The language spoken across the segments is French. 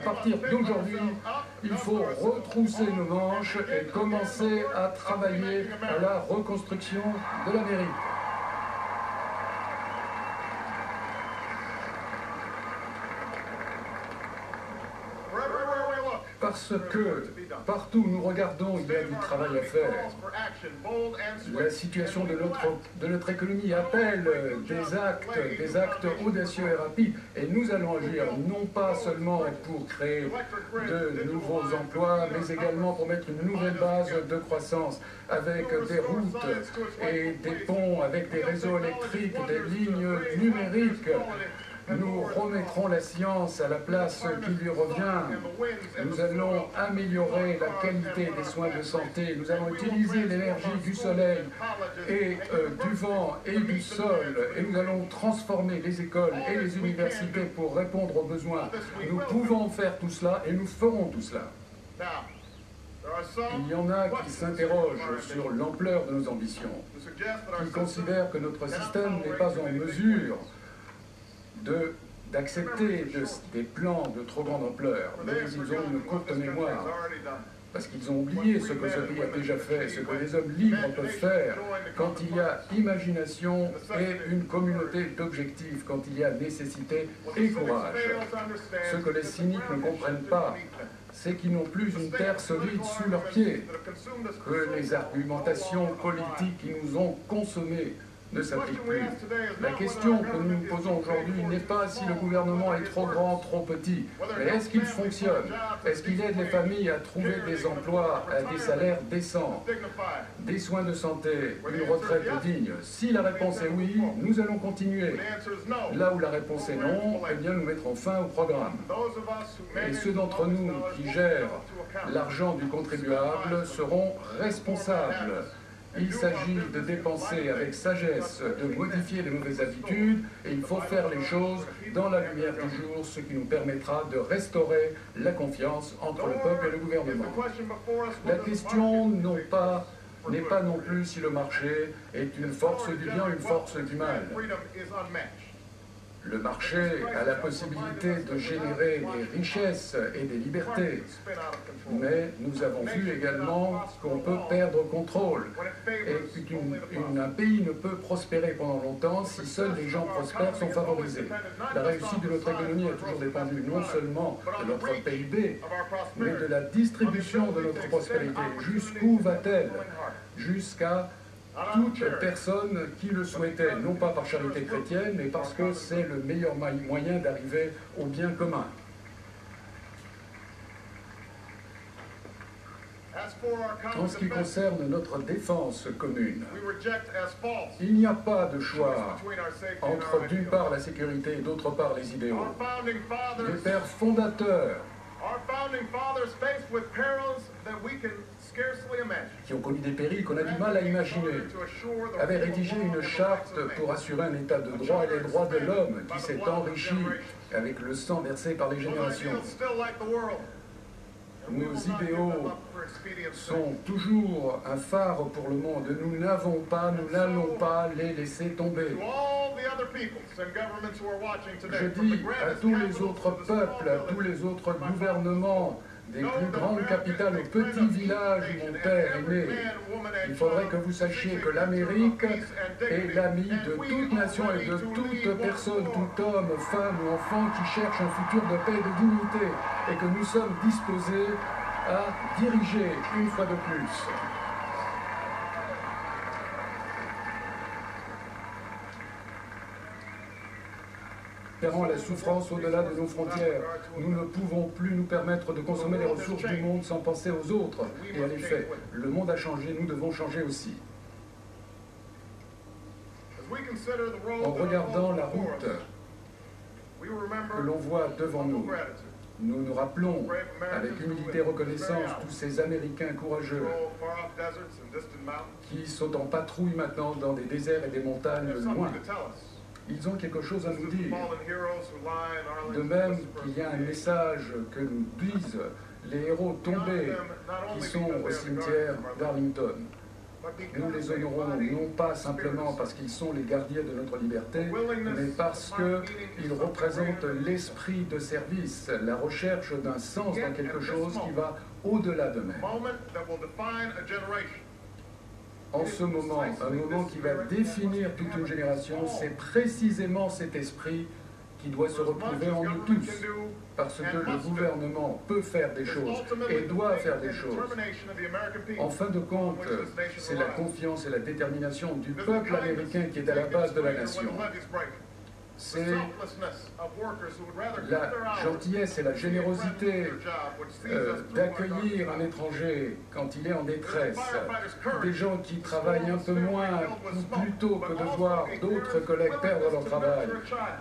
À partir d'aujourd'hui, il faut retrousser nos manches et commencer à travailler à la reconstruction de l'Amérique. Parce que partout où nous regardons, il y a du travail à faire. La situation de notre économie appelle des actes audacieux et rapides. Et nous allons agir non pas seulement pour créer de nouveaux emplois, mais également pour mettre une nouvelle base de croissance avec des routes et des ponts, avec des réseaux électriques, des lignes numériques. Nous remettrons la science à la place qui lui revient. Nous allons améliorer la qualité des soins de santé. Nous allons utiliser l'énergie du soleil et du vent et du sol. Et nous allons transformer les écoles et les universités pour répondre aux besoins. Nous pouvons faire tout cela et nous ferons tout cela. Il y en a qui s'interrogent sur l'ampleur de nos ambitions, qui considèrent que notre système n'est pas en mesure d'accepter des plans de trop grande ampleur, mais ils ont une courte mémoire, parce qu'ils ont oublié ce que ce pays a déjà fait, ce que les hommes libres peuvent faire quand il y a imagination et une communauté d'objectifs, quand il y a nécessité et courage. Ce que les cyniques ne comprennent pas, c'est qu'ils n'ont plus une terre solide sous leurs pieds, que les argumentations politiques qui nous ont consommés ne s'applique plus. La question que nous nous posons aujourd'hui n'est pas si le gouvernement est trop grand, trop petit, mais est-ce qu'il fonctionne? Est-ce qu'il aide les familles à trouver des emplois à des salaires décents, des soins de santé, une retraite digne? Si la réponse est oui, nous allons continuer. Là où la réponse est non, eh bien nous mettrons fin au programme. Et ceux d'entre nous qui gèrent l'argent du contribuable seront responsables. Il s'agit de dépenser avec sagesse, de modifier les mauvaises habitudes, et il faut faire les choses dans la lumière du jour, ce qui nous permettra de restaurer la confiance entre le peuple et le gouvernement. La question n'est pas non plus si le marché est une force du bien ou une force du mal. Le marché a la possibilité de générer des richesses et des libertés, mais nous avons vu également qu'on peut perdre contrôle et qu'un pays ne peut prospérer pendant longtemps si seuls les gens prospères sont favorisés. La réussite de notre économie a toujours dépendu non seulement de notre PIB, mais de la distribution de notre prospérité. Jusqu'où va-t-elle? Jusqu'à toute personne qui le souhaitait, non pas par charité chrétienne, mais parce que c'est le meilleur moyen d'arriver au bien commun. En ce qui concerne notre défense commune, il n'y a pas de choix entre d'une part la sécurité et d'autre part les idéaux. Les pères fondateurs qui ont connu des périls qu'on a du mal à imaginer, avaient rédigé une charte pour assurer un état de droit et les droits de l'homme qui s'est enrichi avec le sang versé par les générations. Nos idéaux sont toujours un phare pour le monde. Nous n'allons pas les laisser tomber. Je dis à tous les autres peuples, à tous les autres gouvernements, des plus grandes capitales aux petits villages où mon père est né. Il faudrait que vous sachiez que l'Amérique est l'ami de toute nation et de toute personne, tout homme, femme ou enfant qui cherche un futur de paix et de dignité, et que nous sommes disposés à diriger une fois de plus. Espérant la souffrance au-delà de nos frontières. Nous ne pouvons plus nous permettre de consommer les ressources du monde sans penser aux autres et à l'effet. Le monde a changé, nous devons changer aussi. En regardant la route que l'on voit devant nous, nous nous rappelons avec humilité et reconnaissance tous ces Américains courageux qui sont en patrouille maintenant dans des déserts et des montagnes loin. Ils ont quelque chose à nous dire. De même qu'il y a un message que nous disent les héros tombés qui sont au cimetière d'Arlington. Nous les honorons non pas simplement parce qu'ils sont les gardiens de notre liberté, mais parce qu'ils représentent l'esprit de service, la recherche d'un sens dans quelque chose qui va au-delà d'eux-mêmes. En ce moment, un moment qui va définir toute une génération, c'est précisément cet esprit qui doit se retrouver en nous tous, parce que le gouvernement peut faire des choses et doit faire des choses. En fin de compte, c'est la confiance et la détermination du peuple américain qui est à la base de la nation. C'est la gentillesse et la générosité d'accueillir un étranger quand il est en détresse, des gens qui travaillent un peu moins plutôt que de voir d'autres collègues perdre leur travail.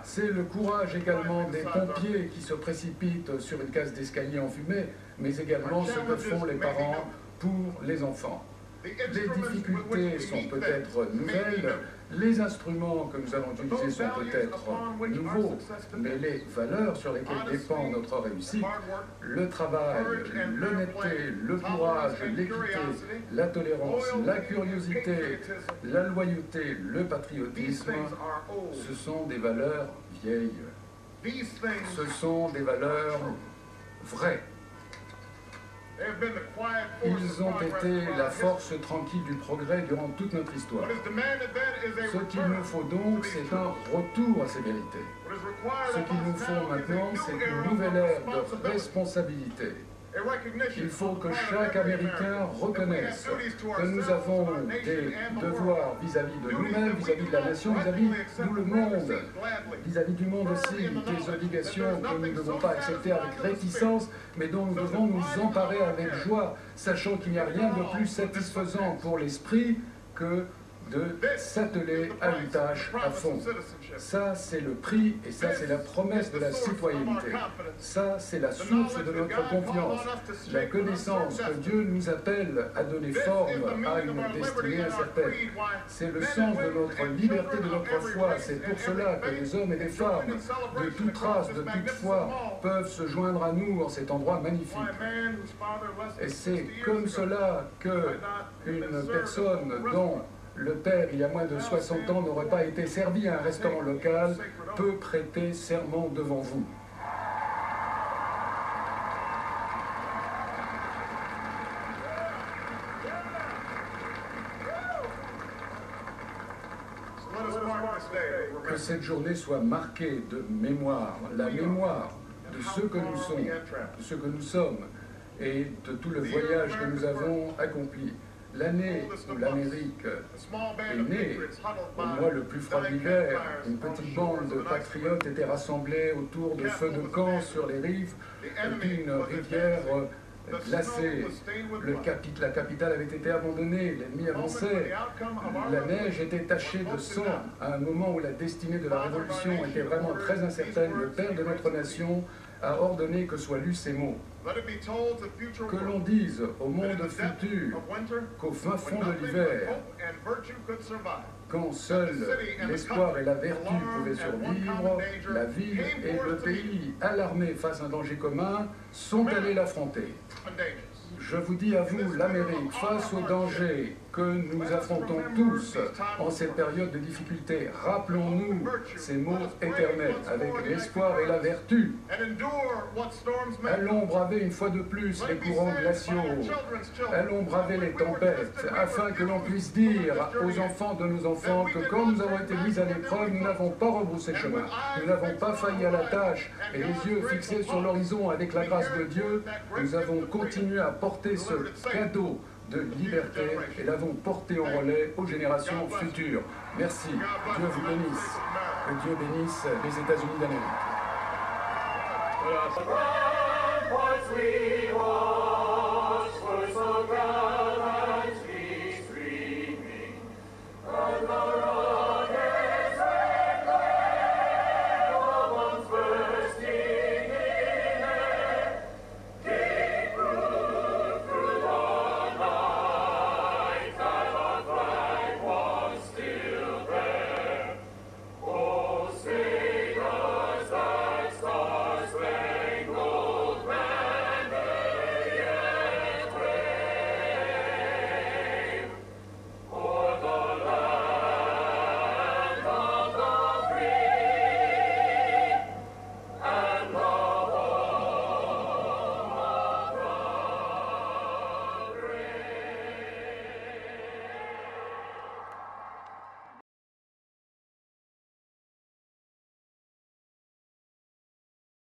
C'est le courage également des pompiers qui se précipitent sur une case d'escalier enfumée, mais également ce que font les parents pour les enfants. Les difficultés sont peut-être nouvelles, les instruments que nous allons utiliser sont peut-être nouveaux, mais les valeurs sur lesquelles dépend notre réussite, le travail, l'honnêteté, le courage, l'équité, la tolérance, la curiosité, la loyauté, le patriotisme, ce sont des valeurs vieilles. Ce sont des valeurs vraies. Ils ont été la force tranquille du progrès durant toute notre histoire. Ce qu'il nous faut donc, c'est un retour à ces vérités. Ce qu'il nous faut maintenant, c'est une nouvelle ère de responsabilité. Il faut que chaque Américain reconnaisse que nous avons des devoirs vis-à-vis de nous-mêmes, vis-à-vis de la nation, vis-à-vis de tout le monde, vis-à-vis du monde aussi, des obligations que nous ne devons pas accepter avec réticence, mais dont nous devons nous emparer avec joie, sachant qu'il n'y a rien de plus satisfaisant pour l'esprit que de s'atteler à une tâche à fond. Ça, c'est le prix et ça, c'est la promesse de la citoyenneté. Ça, c'est la source de notre confiance. La connaissance que Dieu nous appelle à donner forme à une destinée incertaine. C'est le sens de notre liberté, de notre foi. C'est pour cela que les hommes et les femmes de toute race, de toute foi, peuvent se joindre à nous en cet endroit magnifique. Et c'est comme cela qu'une personne dont le père, il y a moins de 60 ans, n'aurait pas été servi à un restaurant local, peut prêter serment devant vous. Que cette journée soit marquée de mémoire, la mémoire de ce que nous sommes, de ce que nous sommes et de tout le voyage que nous avons accompli. L'année où l'Amérique est née, au mois le plus froid de l'hiver, une petite bande de patriotes était rassemblée autour de feux de camp sur les rives d'une rivière glacée. La capitale avait été abandonnée, l'ennemi avançait, la neige était tachée de sang à un moment où la destinée de la révolution était vraiment très incertaine. Le père de notre nation a ordonné que soient lus ces mots. Que l'on dise au monde futur qu'au fin fond de l'hiver, quand seul l'espoir et la vertu pouvaient survivre, la ville et le pays, alarmés face à un danger commun, sont allés l'affronter. Je vous dis à vous, l'Amérique, face au danger que nous affrontons tous en cette période de difficulté, rappelons-nous ces mots éternels, avec l'espoir et la vertu. Allons braver une fois de plus les courants glaciaux, allons braver les tempêtes, afin que l'on puisse dire aux enfants de nos enfants que quand nous avons été mis à l'épreuve, nous n'avons pas rebroussé chemin, nous n'avons pas failli à la tâche, et les yeux fixés sur l'horizon avec la grâce de Dieu, nous avons continué à porter ce cadeau de liberté et l'avons porté en relais aux générations futures. Merci. Dieu vous bénisse. Que Dieu bénisse les États-Unis d'Amérique.